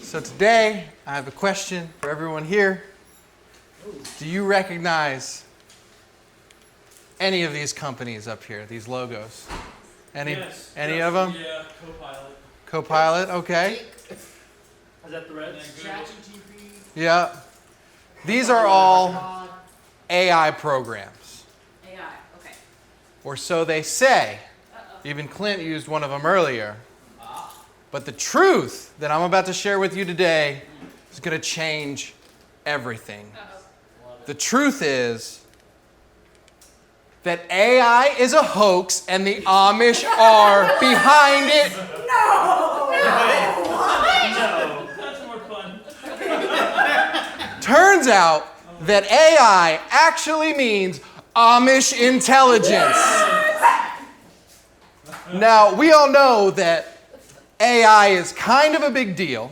So today, I have a question for everyone here. Do you recognize any of these companies up here, these logos? Any of them? Yeah, Copilot. Copilot, okay. Is that the red? Yeah. These are all AI programs. AI, okay. Or so they say. Even Clint used one of them earlier. But the truth that I'm about to share with you today is going to change everything. The truth is that AI is a hoax and the Amish are behind it. No! No. That's more fun. Turns out that AI actually means Amish intelligence. Now, we all know that AI is kind of a big deal,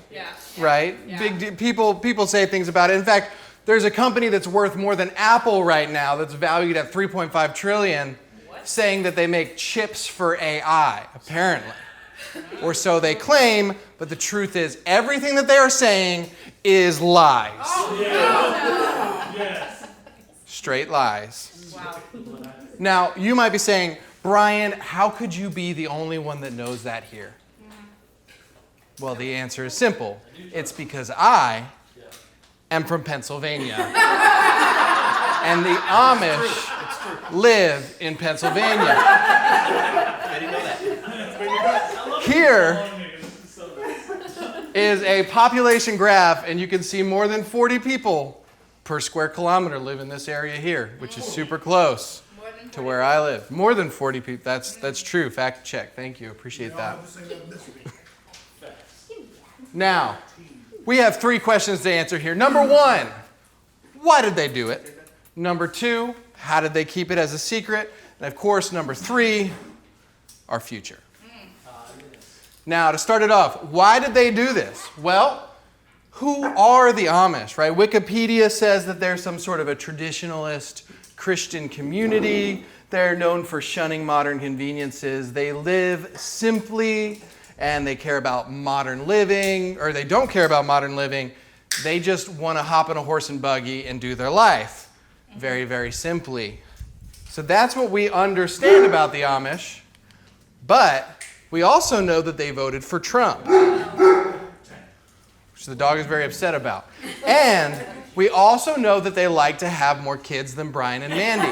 right? Yeah. People say things about it. In fact, there's a company that's worth more than Apple right now that's valued at $3.5 trillion, saying that they make chips for AI, apparently. Or so they claim, but the truth is everything that they are saying is lies. Oh, Yeah. Yes. Straight lies. wow. Now, you might be saying, Brian, how could you be the only one that knows that here? Well, the answer is simple. It's because I am from Pennsylvania. And the Amish live in Pennsylvania. Here is a population graph, and you can see more than 40 people per square kilometer live in this area here, which is super close to where I live. More than 40 people. That's true. Fact check. Thank you. Appreciate that. Now, we have 3 questions to answer here. Number 1, why did they do it? Number 2, how did they keep it as a secret? And of course, number 3, our future. Now, to start it off, why did they do this? Well, who are the Amish, right? Wikipedia says that they're some sort of a traditionalist Christian community. They're known for shunning modern conveniences. They live simply, and they care about modern living, or they don't care about modern living. They just want to hop in a horse and buggy and do their life. Very, very simply. So that's what we understand about the Amish. But we also know that they voted for Trump, which the dog is very upset about. And we also know that they like to have more kids than Brian and Mandy.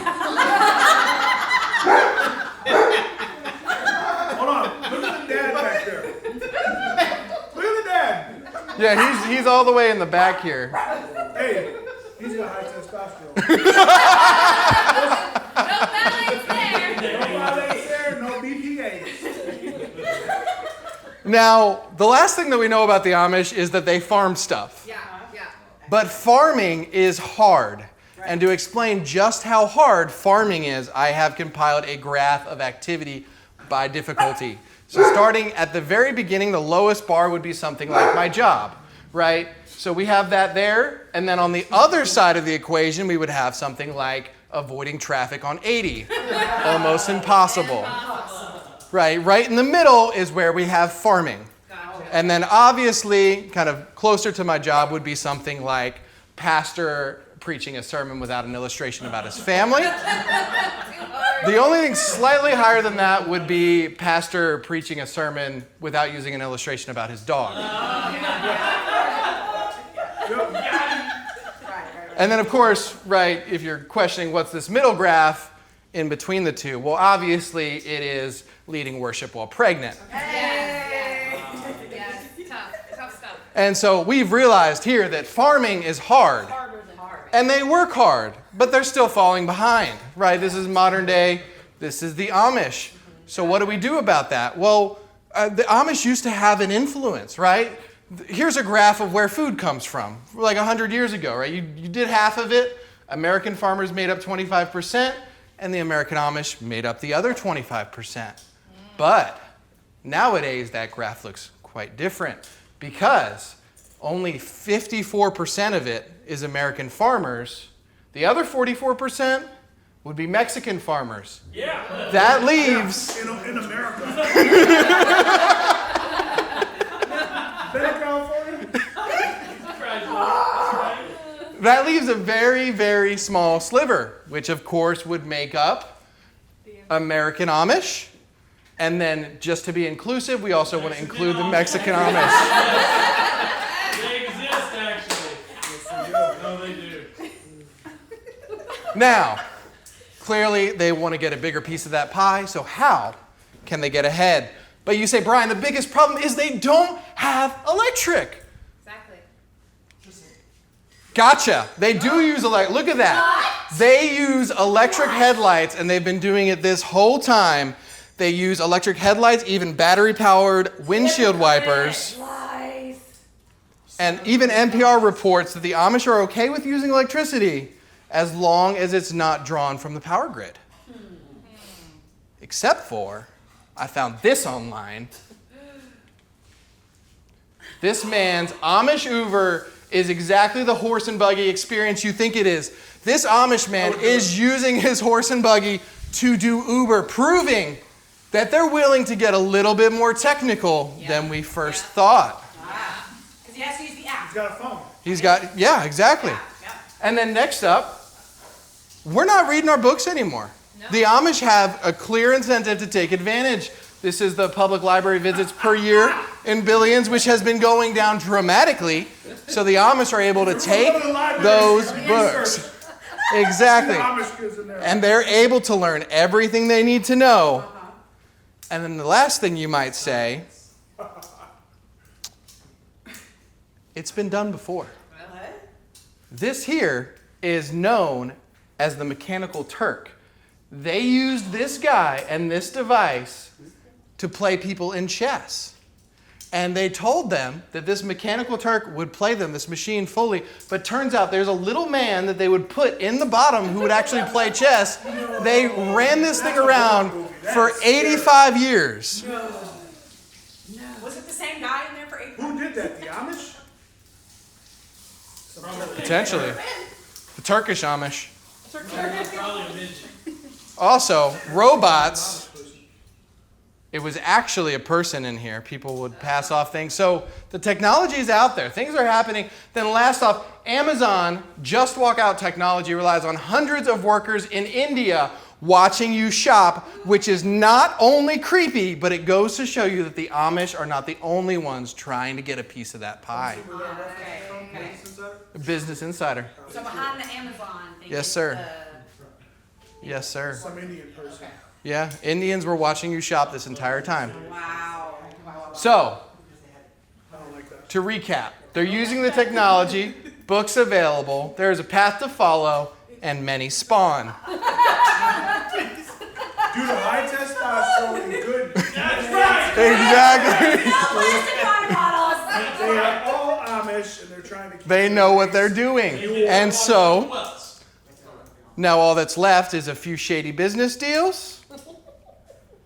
Hold on. Look at the dad back there. Look at the dad. Yeah, he's all the way in the back here. Hey, he's got high testosterone. No balance there. No violence there, no BPA. Now, the last thing that we know about the Amish is that they farm stuff. Yeah. But farming is hard. And to explain just how hard farming is, I have compiled a graph of activity by difficulty. So starting at the very beginning, the lowest bar would be something like my job, right? So we have that there. And then on the other side of the equation, we would have something like avoiding traffic on 80. Almost impossible. Right in the middle is where we have farming. And then obviously, kind of closer to my job would be something like pastor preaching a sermon without an illustration about his family. The only thing slightly higher than that would be pastor preaching a sermon without using an illustration about his dog. And then of course, right, if you're questioning what's this middle graph in between the two, well, obviously it is leading worship while pregnant. Tough stuff. And so we've realized here that farming is hard. And they work hard, but they're still falling behind, right? This is modern day. This is the Amish. So what do we do about that? Well, the Amish used to have an influence, right? Here's a graph of where food comes from, like 100 years ago, right? You did half of it. American farmers made up 25%, and the American Amish made up the other 25%. But nowadays, that graph looks quite different because only 54% of it is American farmers. The other 44% would be Mexican farmers. Yeah. That leaves... In America. California? That leaves a very, very small sliver, which of course would make up American Amish. And then, just to be inclusive, we also want to include the Mexican Amish. They exist, actually. No, they do. Now, clearly they want to get a bigger piece of that pie, so how can they get ahead? But you say, Brian, the biggest problem is they don't have electric. Exactly. Gotcha. They do use electric. Look at that. They use electric headlights, and they've been doing it this whole time. They use electric headlights, even battery-powered windshield wipers. And even NPR reports that the Amish are okay with using electricity as long as it's not drawn from the power grid. Except for, I found this online. This man's Amish Uber is exactly the horse and buggy experience you think it is. This Amish man is using his horse and buggy to do Uber, proving that they're willing to get a little bit more technical than we first thought. Because he has to use the app. He's got a phone. He's got, yeah, exactly. And then next up, we're not reading our books anymore. No. The Amish have a clear incentive to take advantage. This is the public library visits per year in billions, which has been going down dramatically. So the Amish are able to take those books. Exactly. And they're able to learn everything they need to know. And then the last thing you might say, it's been done before. What? This here is known as the Mechanical Turk. They used this guy and this device to play people in chess. And they told them that this Mechanical Turk would play them, this machine, fully. But turns out there's a little man that they would put in the bottom who would actually play chess. They ran this thing around for 85 years. No. Was it the same guy in there for 8 Who did that? The Amish? Potentially. The Turkish Amish. Probably a midget. Also, robots. It was actually a person in here. People would pass off things. So the technology is out there. Things are happening. Then last off, Amazon Just Walk Out technology relies on hundreds of workers in India watching you shop, which is not only creepy, but it goes to show you that the Amish are not the only ones trying to get a piece of that pie. Okay. Business Insider. So behind the Amazon thing. Yes, is sir. Yes, sir. Some Indian person. Yeah, Indians were watching you shop this entire time. Wow. So, I don't like that. to recap, they're using the technology, books available, there is a path to follow, and many spawn. Due to high testosterone and good. That's right. Exactly. Plastic water bottles. They are all Amish and they're trying to keep They know what they're doing. And Who so, else? now all that's left is a few shady business deals,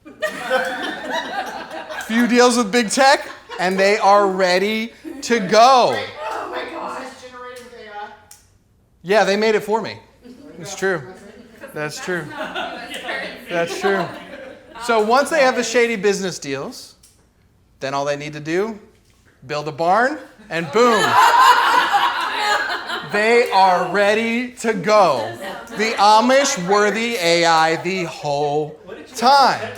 a few deals with big tech, and they are ready to go. Oh my gosh. Yeah, they made it for me. It's true. That's true. That's true. So once they have the shady business deals, then all they need to do, build a barn, and boom. They are ready to go. The Amish were the AI the whole time.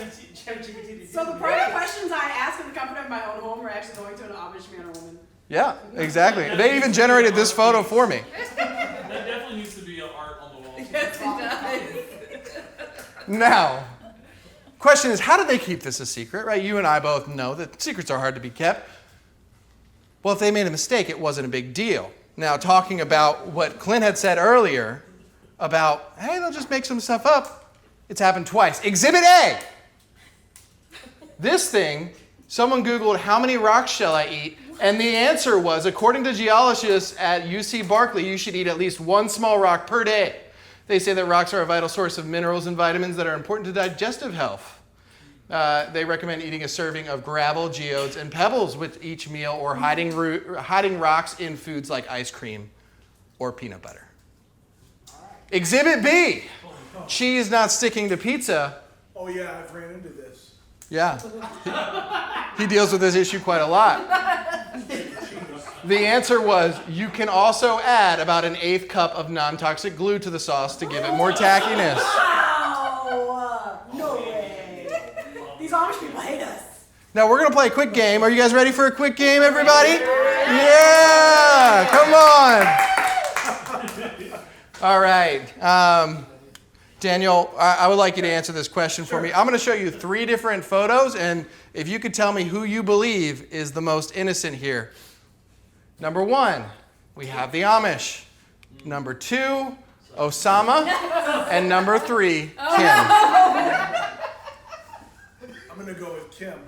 So the private questions I ask in the comfort of my own home are actually going to an Amish man or woman. Yeah, exactly. They even generated this photo for me. That definitely needs to be an art on the wall. Yes, it does. Now, question is, how did they keep this a secret, right? You and I both know that secrets are hard to be kept. Well, if they made a mistake, it wasn't a big deal. Now, talking about what Clint had said earlier about, hey, they'll just make some stuff up. It's happened twice. Exhibit A. This thing, someone Googled, how many rocks shall I eat? And the answer was, according to geologists at UC Berkeley, you should eat at least one small rock per day. They say that rocks are a vital source of minerals and vitamins that are important to digestive health. They recommend eating a serving of gravel, geodes, and pebbles with each meal, or hiding rocks in foods like ice cream or peanut butter. Exhibit B. Cheese not sticking to pizza. Oh yeah, I've ran into this. Yeah. He deals with this issue quite a lot. The answer was you can also add about an 1/8 cup of non-toxic glue to the sauce to give it more tackiness. Wow! No way. These Amish people hate us. Now we're going to play a quick game. Are you guys ready for a quick game, everybody? Yeah! Come on. All right. Daniel, I would like you to answer this question for me. I'm going to show you 3 different photos, and if you could tell me who you believe is the most innocent here. Number 1, we have the Amish. Number 2, Osama. And number 3, Kim. I'm gonna go with Kim.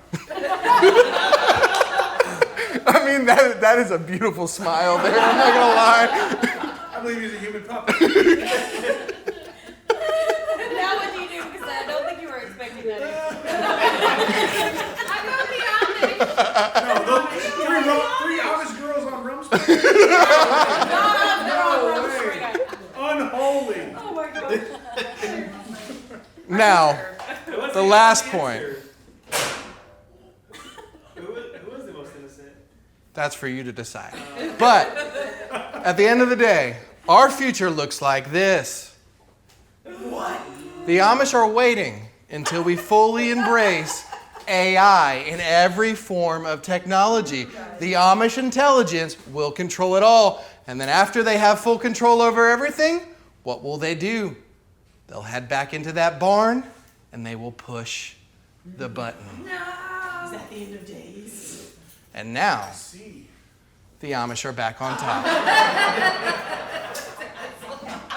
I mean, that is a beautiful smile there. I'm not going to lie. I believe he's a human puppet. Now what do you do? Because I don't think you were expecting that. I'm going to be honest. No, those three Amish girls on rum spray. No way. Unholy. Oh my god. Now, the last point. Who was the most innocent? That's for you to decide. But at the end of the day, our future looks like this. What? The Amish are waiting until we fully embrace AI in every form of technology. The Amish intelligence will control it all. And then after they have full control over everything, what will they do? They'll head back into that barn and they will push the button. Is that the end of days? And now, the Amish are back on top.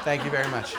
Thank you very much.